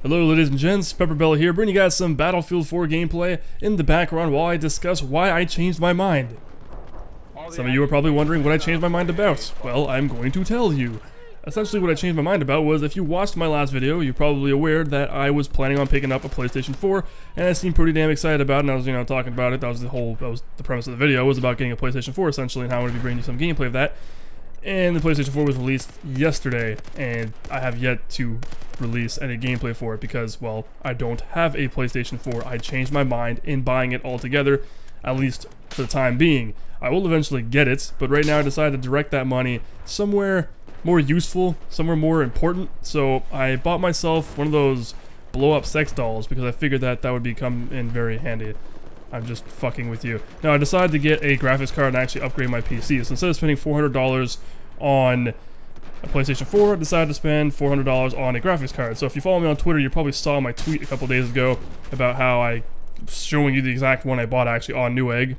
Hello ladies and gents, PepperBelly here, bringing you guys some Battlefield 4 gameplay in the background while I discuss why I changed my mind. Some of you are probably wondering what I changed my mind about. Well, I'm going to tell you. Essentially what I changed my mind about was, if you watched my last video, you're probably aware that I was planning on picking up a PlayStation 4, and I seemed pretty damn excited about it, and I was, talking about it. That was the premise of the video, was about getting a PlayStation 4 essentially, and how I'm going to be bringing you some gameplay of that. And the PlayStation 4 was released yesterday, and I have yet to release any gameplay for it because, well, I don't have a PlayStation 4. I changed my mind in buying it altogether, at least for the time being. I will eventually get it, but right now I decided to direct that money somewhere more useful, somewhere more important. So I bought myself one of those blow-up sex dolls because I figured that would come in very handy. I'm just fucking with you. Now, I decided to get a graphics card and actually upgrade my PC. So instead of spending $400 on a PlayStation 4, I decided to spend $400 on a graphics card. So if you follow me on Twitter, you probably saw my tweet a couple days ago about how I was showing you the exact one I bought actually on Newegg.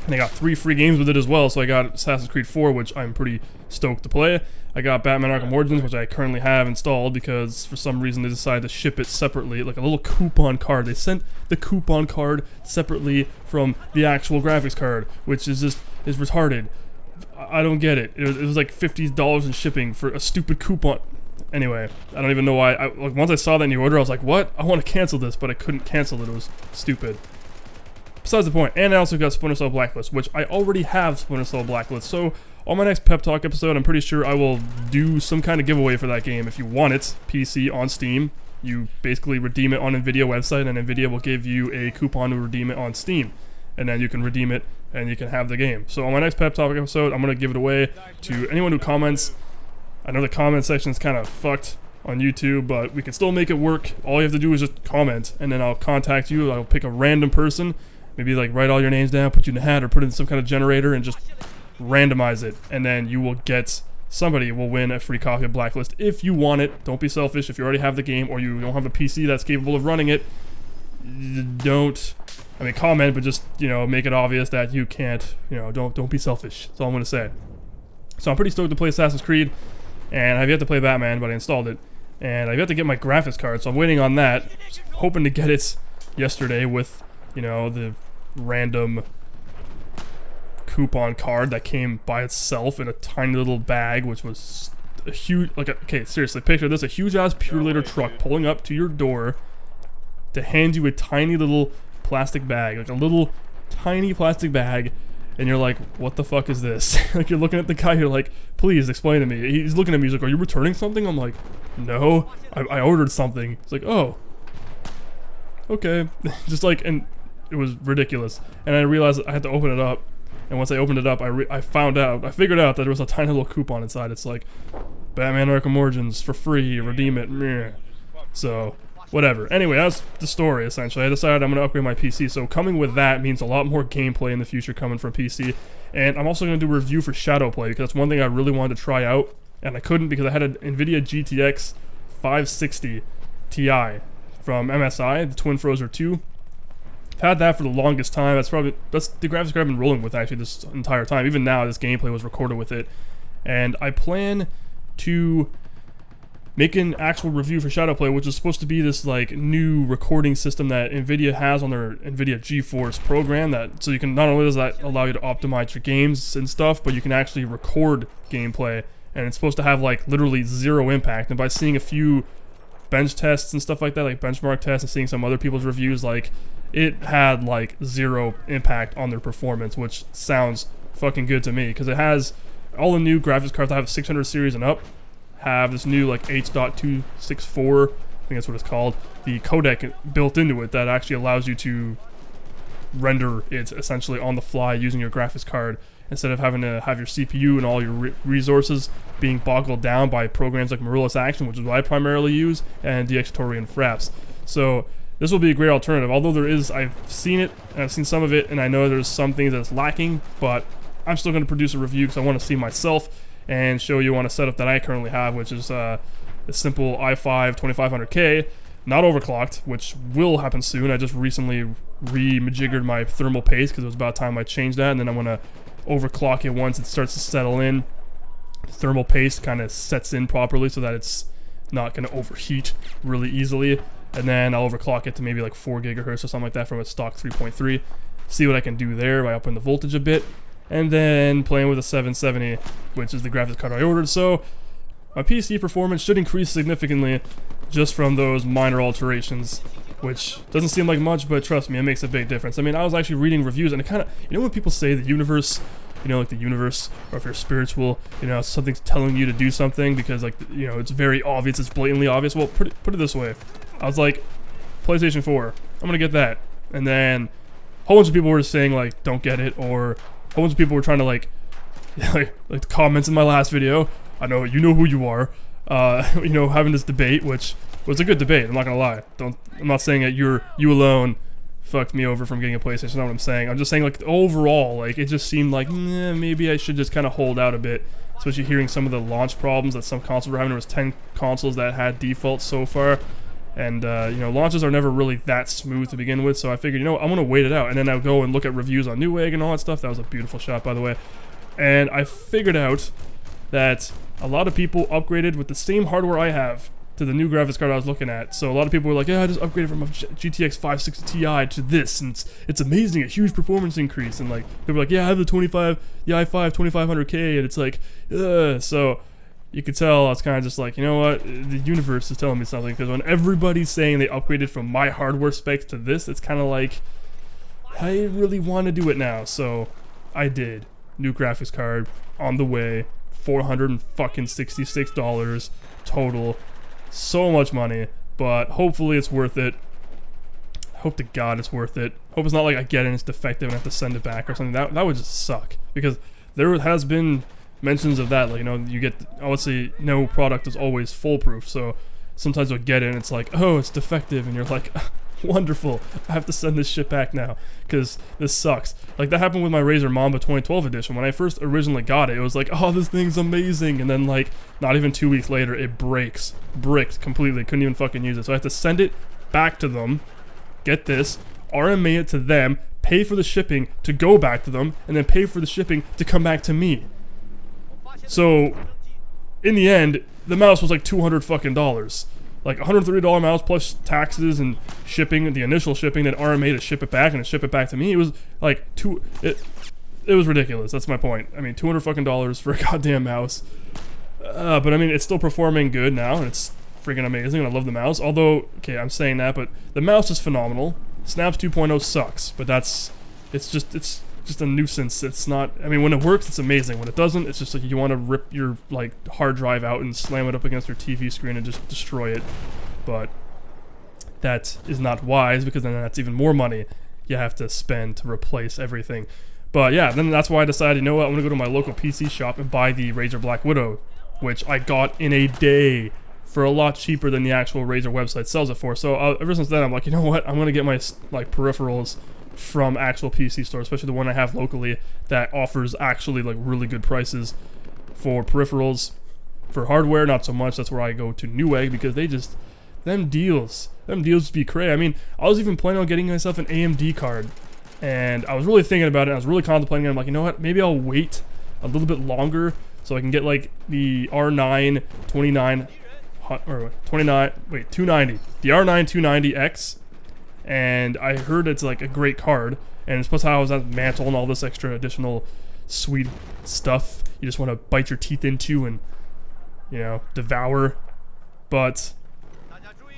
And I got 3 free games with it as well. So I got Assassin's Creed 4, which I'm pretty stoked to play. I got Batman Arkham Origins, which I currently have installed because for some reason they decided to ship it separately, like a little coupon card. They sent the coupon card separately from the actual graphics card, which is retarded. I don't get it. It was like $50 in shipping for a stupid coupon. Anyway, I don't even know why. Like, once I saw that in the order, I was like, what? I want to cancel this, but I couldn't cancel it. It was stupid. Besides the point. And I also got Splinter Cell Blacklist, which I already have Splinter Cell Blacklist. So on my next Pep Talk episode, I'm pretty sure I will do some kind of giveaway for that game. If you want it, PC on Steam, you basically redeem it on NVIDIA website, and NVIDIA will give you a coupon to redeem it on Steam. And then you can redeem it, and you can have the game. So on my next Pep Talk episode, I'm going to give it away to anyone who comments. I know the comment section is kind of fucked on YouTube, but we can still make it work. All you have to do is just comment, and then I'll contact you. I'll pick a random person, maybe like write all your names down, put you in a hat, or put in some kind of generator, and just randomize it, and then you will get, somebody will win a free copy of Blacklist if you want it. Don't be selfish. If you already have the game or you don't have a PC that's capable of running it, comment, but just, make it obvious that you can't, don't be selfish. That's all I'm going to say. So I'm pretty stoked to play Assassin's Creed, and I've yet to play Batman, but I installed it, and I've yet to get my graphics card, so I'm waiting on that, hoping to get it yesterday with, the random coupon card that came by itself in a tiny little bag, which was a huge, okay, seriously, picture this, a huge ass Purelator truck pulling up to your door to hand you a tiny little plastic bag, like a little tiny plastic bag, and you're like, what the fuck is this? Like, you're looking at the guy, you're like, please explain to me. He's looking at me, he's like, are you returning something? I'm like, no, I ordered something. He's like, oh, okay. Just like, and it was ridiculous, and I realized I had to open it up. And once I opened it up, I figured out that there was a tiny little coupon inside. It's like, Batman Arkham Origins for free, redeem it, meh. So, whatever. Anyway, that's the story, essentially. I decided I'm going to upgrade my PC, so coming with that means a lot more gameplay in the future coming from PC. And I'm also going to do a review for Shadowplay, because that's one thing I really wanted to try out, and I couldn't because I had an NVIDIA GTX 560 Ti from MSI, the Twin Frozer 2. I've had that for the longest time. That's the graphics card I've been rolling with actually this entire time. Even now, this gameplay was recorded with it. And I plan to make an actual review for Shadowplay, which is supposed to be this like new recording system that NVIDIA has on their NVIDIA GeForce program. So you can, not only does that allow you to optimize your games and stuff, but you can actually record gameplay. And it's supposed to have like literally zero impact. And by seeing a few bench tests and stuff like that, like benchmark tests, and seeing some other people's reviews, like, it had like zero impact on their performance, which sounds fucking good to me, because it has all the new graphics cards that have 600 series and up have this new like H.264, I think that's what it's called, the codec built into it that actually allows you to render it essentially on the fly using your graphics card, instead of having to have your CPU and all your resources being boggled down by programs like Marillus Action, which is what I primarily use, and DxTory and Fraps. So this will be a great alternative, although I've seen it, and I've seen some of it, and I know there's some things that's lacking, but I'm still going to produce a review because I want to see myself and show you on a setup that I currently have, which is a simple i5 2500K, not overclocked, which will happen soon. I just recently re-majiggered my thermal paste because it was about time I changed that, and then I'm going to overclock it once it starts to settle in. Thermal paste kind of sets in properly so that it's not gonna overheat really easily. And then I'll overclock it to maybe like 4 gigahertz or something like that from a stock 3.3. See what I can do there by upping the voltage a bit. And then playing with a 770, which is the graphics card I ordered. So my PC performance should increase significantly just from those minor alterations, which doesn't seem like much, but trust me, it makes a big difference. I mean, I was actually reading reviews, and it kind of, you know when people say the universe, you know, like the universe, or if you're spiritual, you know, something's telling you to do something because, like, you know, it's very obvious, it's blatantly obvious. Well, put it this way. I was like, PlayStation 4, I'm gonna get that. And then a whole bunch of people were saying, like, don't get it, or a whole bunch of people were trying to, like the comments in my last video, I know, you know who you are, you know, having this debate, which was a good debate, I'm not gonna lie. I'm not saying that you alone fucked me over from getting a PlayStation, that's not what I'm saying. I'm just saying, like, overall, like, it just seemed like, maybe I should just kind of hold out a bit, especially hearing some of the launch problems that some consoles were having. There was 10 consoles that had defaults so far. And, you know, launches are never really that smooth to begin with, so I figured, you know what, I'm going to wait it out. And then I'll go and look at reviews on Newegg and all that stuff. That was a beautiful shot, by the way. And I figured out that a lot of people upgraded with the same hardware I have to the new graphics card I was looking at. So a lot of people were like, yeah, I just upgraded from a GTX 560 Ti to this, and it's amazing, a huge performance increase. And, like, people were like, yeah, I have the i5 2500K, and it's like, so you could tell I was kind of just like, you know what, the universe is telling me something, because when everybody's saying they upgraded from my hardware specs to this, it's kind of like, I really want to do it now, so I did. New graphics card on the way, $466 total, so much money, but hopefully it's worth it. Hope to God it's worth it. Hope it's not like I get it and it's defective and I have to send it back or something. That would just suck, because there has been mentions of that, like, you know, you get, obviously no product is always foolproof, so sometimes you'll get it and it's like, oh, it's defective, and you're like, wonderful, I have to send this shit back now because this sucks. Like, that happened with my Razer Mamba 2012 edition. When I first originally got it, it was like, oh, this thing's amazing, and then, like, not even 2 weeks later, it bricked completely, couldn't even fucking use it. So I had to send it back to them, get this, RMA it to them, pay for the shipping to go back to them, and then pay for the shipping to come back to me. So, in the end, the mouse was like $200 fucking dollars. Like $130 mouse plus taxes and shipping, the initial shipping, then RMA to ship it back and to ship it back to me. It was like it was ridiculous. That's my point. I mean, $200 fucking dollars for a goddamn mouse. But I mean, it's still performing good now, and it's freaking amazing, and I love the mouse. Although, okay, I'm saying that, but the mouse is phenomenal. Snaps 2.0 sucks, but it's just a nuisance. It's not, I mean, when it works, it's amazing. When it doesn't, it's just like you want to rip your, like, hard drive out and slam it up against your TV screen and just destroy it. But that is not wise, because then that's even more money you have to spend to replace everything. But yeah, then that's why I decided, you know what, I'm gonna go to my local PC shop and buy the Razer Black Widow, which I got in a day for a lot cheaper than the actual Razer website sells it for. So ever since then, I'm like, you know what, I'm gonna get my, like, peripherals from actual PC stores, especially the one I have locally that offers actually, like, really good prices for peripherals. For hardware, not so much. That's where I go to Newegg, because they just, them deals just be crazy. I mean, I was even planning on getting myself an AMD card, and I was really thinking about it. I was really contemplating it. I'm like, you know what, maybe I'll wait a little bit longer so I can get, like, the R9 290, the R9 290X. And I heard it's, like, a great card, and it's supposed to have that mantle and all this extra additional sweet stuff you just want to bite your teeth into and, you know, devour. But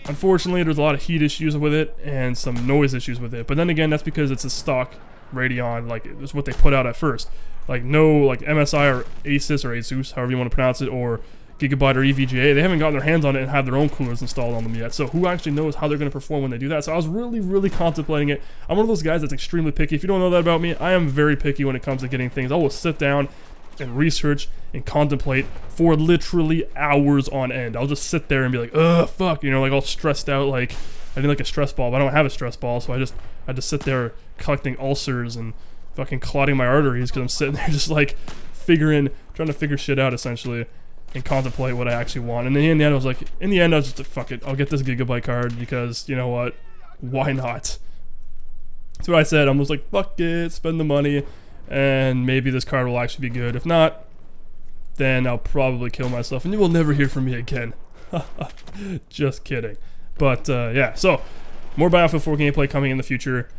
unfortunately, there's a lot of heat issues with it and some noise issues with it. But then again, that's because it's a stock Radeon, like, it's what they put out at first. Like, no, like, MSI or Asus or Asus, however you want to pronounce it, or Gigabyte or EVGA, they haven't gotten their hands on it and have their own coolers installed on them yet. So who actually knows how they're going to perform when they do that? So I was really, really contemplating it. I'm one of those guys that's extremely picky. If you don't know that about me, I am very picky when it comes to getting things. I will sit down and research and contemplate for literally hours on end. I'll just sit there and be like, ugh, fuck, you know, like, all stressed out, like, I need, like, a stress ball, but I don't have a stress ball, so I just sit there collecting ulcers and fucking clotting my arteries, because I'm sitting there just, like, trying to figure shit out, essentially, and contemplate what I actually want. And in the end, I was like, just like, fuck it, I'll get this Gigabyte card, because, you know what, why not? That's what I said. I was like, fuck it, spend the money, and maybe this card will actually be good. If not, then I'll probably kill myself, and you will never hear from me again. Just kidding. But yeah, so more Battlefield 4 gameplay coming in the future.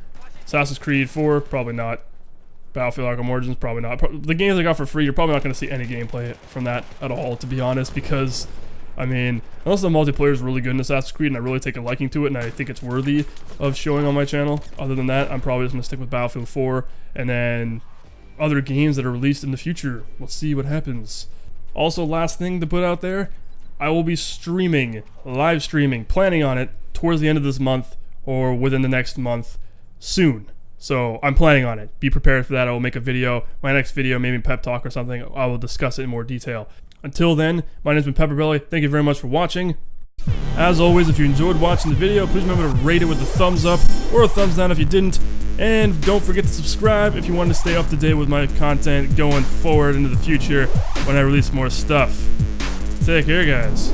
Assassin's Creed 4, probably not. Battlefield Arkham Origins, probably not. The games I got for free, you're probably not going to see any gameplay from that at all, to be honest, because, I mean, unless the multiplayer is really good in Assassin's Creed and I really take a liking to it and I think it's worthy of showing on my channel, other than that, I'm probably just going to stick with Battlefield 4, and then other games that are released in the future. We'll see what happens. Also, last thing to put out there, I will be streaming, live streaming, planning on it towards the end of this month or within the next month soon. So I'm planning on it. Be prepared for that. I will make a video. My next video, maybe Pep Talk or something, I will discuss it in more detail. Until then, my name's been PepperBelly. Thank you very much for watching. As always, if you enjoyed watching the video, please remember to rate it with a thumbs up or a thumbs down if you didn't. And don't forget to subscribe if you want to stay up to date with my content going forward into the future when I release more stuff. Take care, guys.